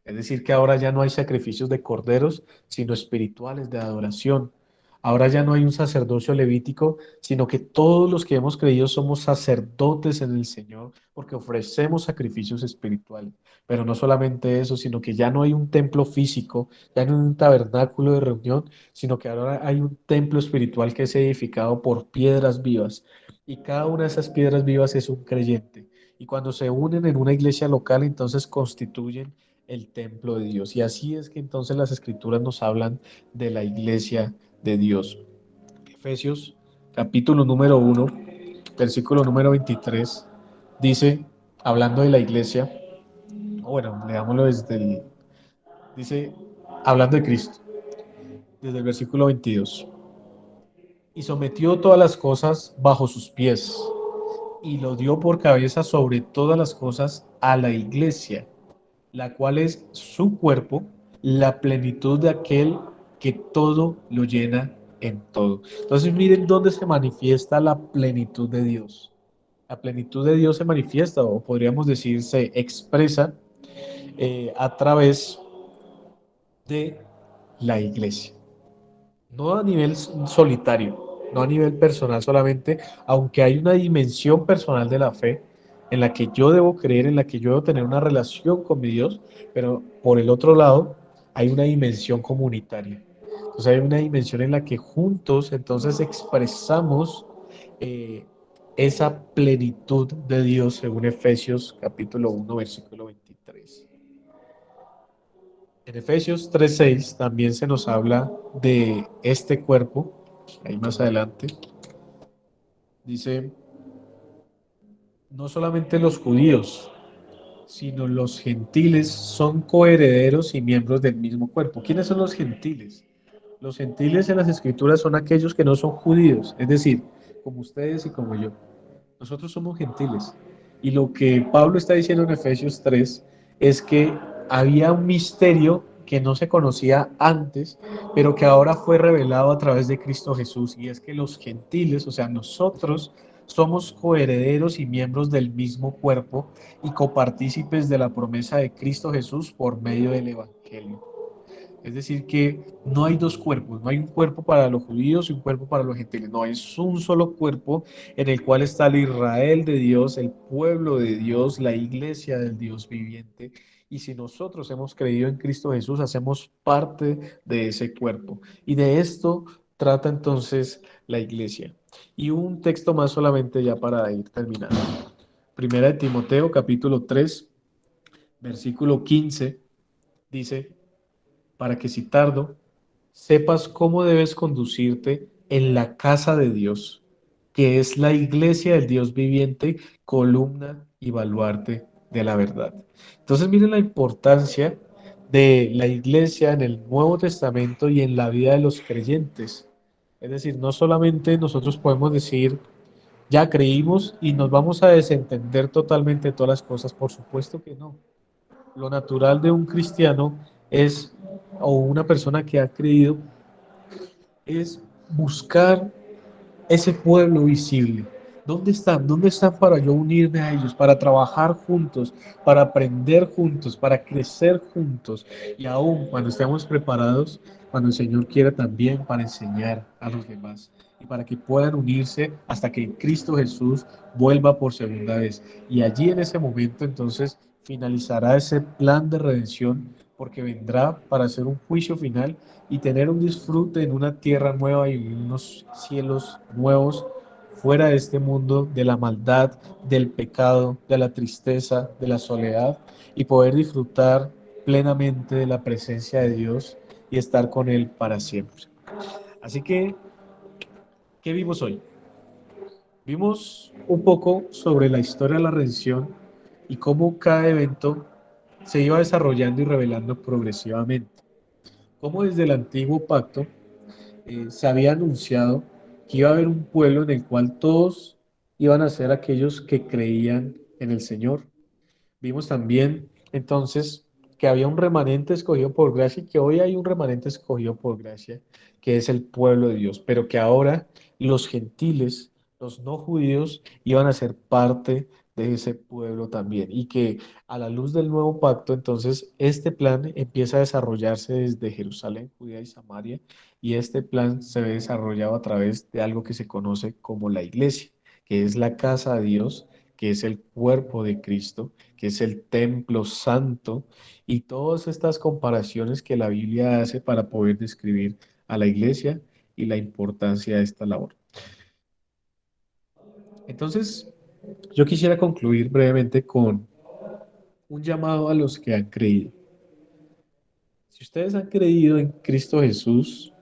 Es decir, que ahora ya no hay sacrificios de corderos, sino espirituales de adoración. Ahora ya no hay un sacerdocio levítico, sino que todos los que hemos creído somos sacerdotes en el Señor, porque ofrecemos sacrificios espirituales. Pero no solamente eso, sino que ya no hay un templo físico, ya no hay un tabernáculo de reunión, sino que ahora hay un templo espiritual que es edificado por piedras vivas. Y cada una de esas piedras vivas es un creyente. Y cuando se unen en una iglesia local, entonces constituyen el templo de Dios. Y así es que entonces las escrituras nos hablan de la iglesia de Dios. Efesios capítulo número 1, versículo número 23, dice, hablando de la iglesia, o bueno, leámoslo dice, hablando de Cristo, desde el versículo 22, y sometió todas las cosas bajo sus pies, y lo dio por cabeza sobre todas las cosas a la iglesia, la cual es su cuerpo, la plenitud de aquel que todo lo llena en todo. Entonces miren dónde se manifiesta la plenitud de Dios. La plenitud de Dios se manifiesta, o podríamos decir, se expresa a través de la iglesia. No a nivel solitario, no a nivel personal solamente, aunque hay una dimensión personal de la fe en la que yo debo creer, en la que yo debo tener una relación con mi Dios, pero por el otro lado hay una dimensión comunitaria. Entonces hay una dimensión en la que juntos entonces expresamos eh, esa plenitud de Dios según Efesios capítulo 1 versículo 23. En Efesios 3:6 también se nos habla de este cuerpo, ahí más adelante, dice, no solamente los judíos, sino los gentiles son coherederos y miembros del mismo cuerpo. ¿Quiénes son los gentiles? Los gentiles en las escrituras son aquellos que no son judíos, es decir, como ustedes y como yo. Nosotros somos gentiles. Y lo que Pablo está diciendo en Efesios 3 es que había un misterio que no se conocía antes, pero que ahora fue revelado a través de Cristo Jesús. Y es que los gentiles, o sea, nosotros, somos coherederos y miembros del mismo cuerpo y copartícipes de la promesa de Cristo Jesús por medio del Evangelio. Es decir, que no hay dos cuerpos, no hay un cuerpo para los judíos y un cuerpo para los gentiles, no, es un solo cuerpo en el cual está el Israel de Dios, el pueblo de Dios, la iglesia del Dios viviente. Y si nosotros hemos creído en Cristo Jesús, hacemos parte de ese cuerpo. Y de esto trata entonces la iglesia. Y un texto más solamente ya para ir terminando. Primera de Timoteo, capítulo 3, versículo 15, dice, para que si tardo, sepas cómo debes conducirte en la casa de Dios, que es la iglesia del Dios viviente, columna y baluarte de la verdad. Entonces miren la importancia de la iglesia en el Nuevo Testamento y en la vida de los creyentes. Es decir, no solamente nosotros podemos decir, ya creímos y nos vamos a desentender totalmente de todas las cosas, por supuesto que no. Lo natural de un cristiano es o una persona que ha creído es buscar ese pueblo visible. ¿Dónde están? ¿Dónde están para yo unirme a ellos, para trabajar juntos, para aprender juntos, para crecer juntos? Y aún cuando estemos preparados, cuando el Señor quiera también para enseñar a los demás y para que puedan unirse hasta que Cristo Jesús vuelva por segunda vez. Y allí en ese momento entonces finalizará ese plan de redención porque vendrá para hacer un juicio final y tener un disfrute en una tierra nueva y unos cielos nuevos fuera de este mundo, de la maldad, del pecado, de la tristeza, de la soledad y poder disfrutar plenamente de la presencia de Dios y estar con Él para siempre. Así que, ¿qué vimos hoy? Vimos un poco sobre la historia de la redención y cómo cada evento se iba desarrollando y revelando progresivamente. Cómo desde el antiguo pacto se había anunciado que iba a haber un pueblo en el cual todos iban a ser aquellos que creían en el Señor. Vimos también entonces que había un remanente escogido por gracia y que hoy hay un remanente escogido por gracia, que es el pueblo de Dios, pero que ahora los gentiles, los no judíos, iban a ser parte de ese pueblo también y que a la luz del nuevo pacto, entonces este plan empieza a desarrollarse desde Jerusalén, Judea y Samaria, y este plan se ve desarrollado a través de algo que se conoce como la iglesia, que es la casa de Dios, que es el cuerpo de Cristo, que es el templo santo, y todas estas comparaciones que la Biblia hace para poder describir a la iglesia y la importancia de esta labor. Entonces, yo quisiera concluir brevemente con un llamado a los que han creído. Si ustedes han creído en Cristo Jesús,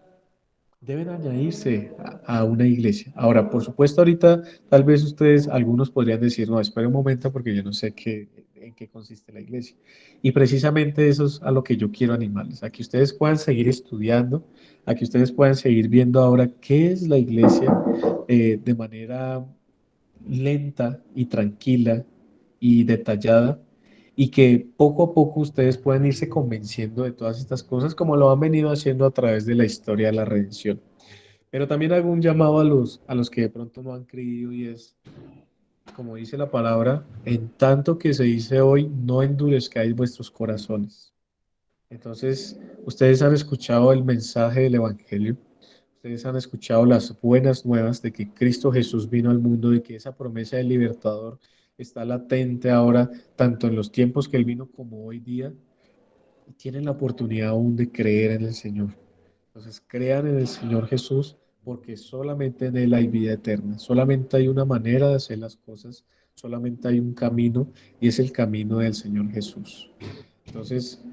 deben añadirse a una iglesia. Ahora, por supuesto, ahorita tal vez ustedes, algunos podrían decir, no, espere un momento porque yo no sé en qué consiste la iglesia. Y precisamente eso es a lo que yo quiero animarles, a que ustedes puedan seguir estudiando, a que ustedes puedan seguir viendo ahora qué es la iglesia de manera lenta y tranquila y detallada. Y que poco a poco ustedes puedan irse convenciendo de todas estas cosas como lo han venido haciendo a través de la historia de la redención. Pero también hago un llamado a los que de pronto no han creído y es, como dice la palabra, en tanto que se dice hoy, no endurezcáis vuestros corazones. Entonces, ustedes han escuchado el mensaje del Evangelio, ustedes han escuchado las buenas nuevas de que Cristo Jesús vino al mundo y que esa promesa del libertador está latente ahora, tanto en los tiempos que Él vino como hoy día, y tienen la oportunidad aún de creer en el Señor. Entonces, crean en el Señor Jesús porque solamente en Él hay vida eterna, solamente hay una manera de hacer las cosas, solamente hay un camino y es el camino del Señor Jesús. Entonces,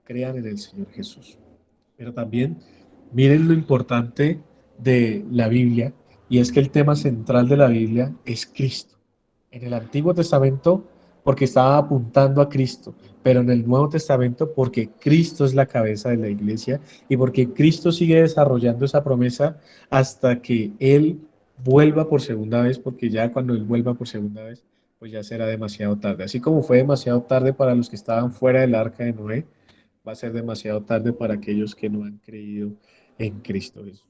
crean en el Señor Jesús. Pero también miren lo importante de la Biblia y es que el tema central de la Biblia es Cristo. En el Antiguo Testamento porque estaba apuntando a Cristo, pero en el Nuevo Testamento porque Cristo es la cabeza de la iglesia y porque Cristo sigue desarrollando esa promesa hasta que Él vuelva por segunda vez, porque ya cuando Él vuelva por segunda vez, pues ya será demasiado tarde. Así como fue demasiado tarde para los que estaban fuera del arca de Noé, va a ser demasiado tarde para aquellos que no han creído en Cristo Jesús.